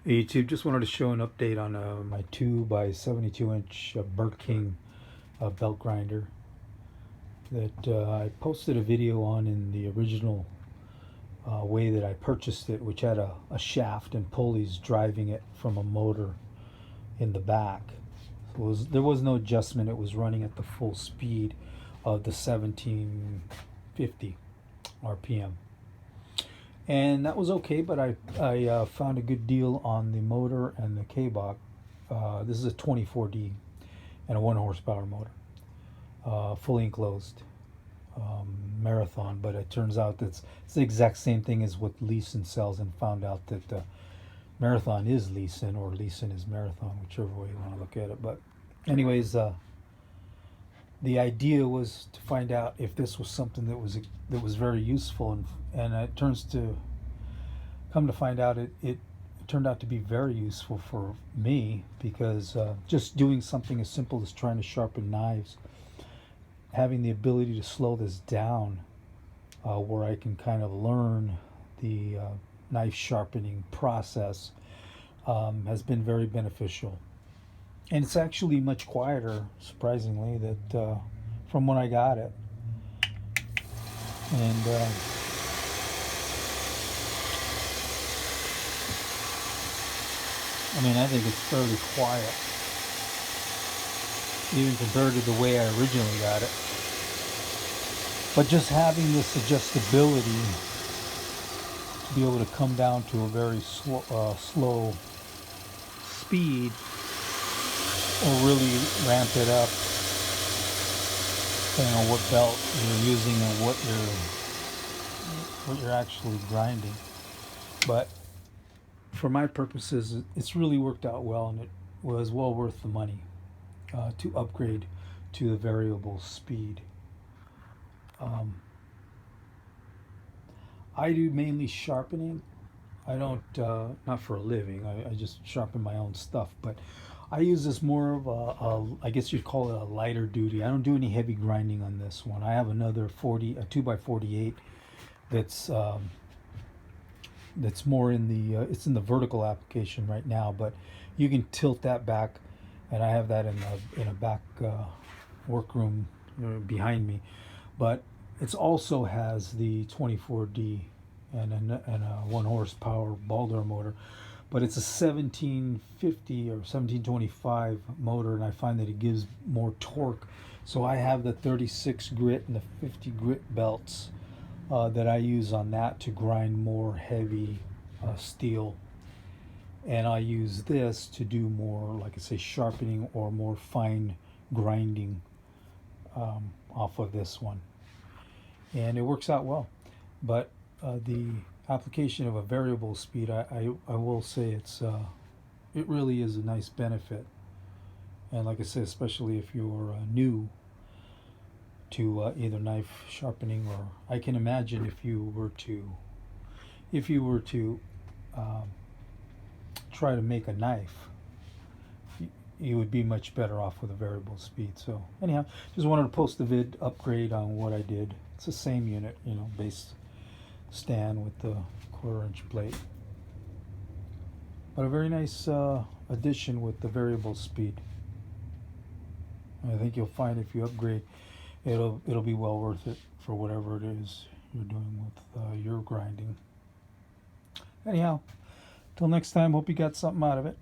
Hey YouTube, just wanted to show an update on my 2 by 72 inch Burr King belt grinder that I posted a video on in the original way that I purchased it, which had a shaft and pulleys driving it from a motor in the back. There was no adjustment, it was running at the full speed of the 1750 RPM. And that was okay, but I found a good deal on the motor and the KBAC. This is a 24D and a 1 horsepower motor, fully enclosed, Marathon. But it turns out that it's the exact same thing as what Leeson sells, and found out that Marathon is Leeson or Leeson is Marathon, whichever way you want to look at it. But anyways, the idea was to find out if this was something that was very useful, and it turns to come to find out it turned out to be very useful for me, because just doing something as simple as trying to sharpen knives, having the ability to slow this down, where I can kind of learn the knife sharpening process, has been very beneficial. And it's actually much quieter, surprisingly, that from when I got it. And I mean, I think it's fairly quiet, even compared to the way I originally got it. But just having this adjustability to be able to come down to a very slow speed, or really ramp it up, depending on what belt you're using and what you're actually grinding. But for my purposes, it's really worked out well, and it was well worth the money to upgrade to the variable speed. I do mainly sharpening. I don't, not for a living. I just sharpen my own stuff, but I use this more of I guess you'd call it a lighter duty. I don't do any heavy grinding on this one. I have another a 2 by 48 that's more in the it's in the vertical application right now, but you can tilt that back, and I have that in a back workroom behind me. But it also has the 24D and a 1 horsepower Baldur motor, but it's a 1750 or 1725 motor, and I find that it gives more torque. So I have the 36 grit and the 50 grit belts that I use on that to grind more heavy steel, and I use this to do more, like I say, sharpening or more fine grinding off of this one, and it works out well. But the application of a variable speed, I will say it really is a nice benefit. And like I said, especially if you're new to either knife sharpening, or I can imagine if you were to try to make a knife, you would be much better off with a variable speed. So anyhow, just wanted to post the vid upgrade on what I did. It's the same unit, base stand with the 1/4 inch plate, but a very nice addition with the variable speed. I think you'll find if you upgrade, it'll be well worth it for whatever it is you're doing with your grinding. Anyhow, till next time, hope you got something out of it.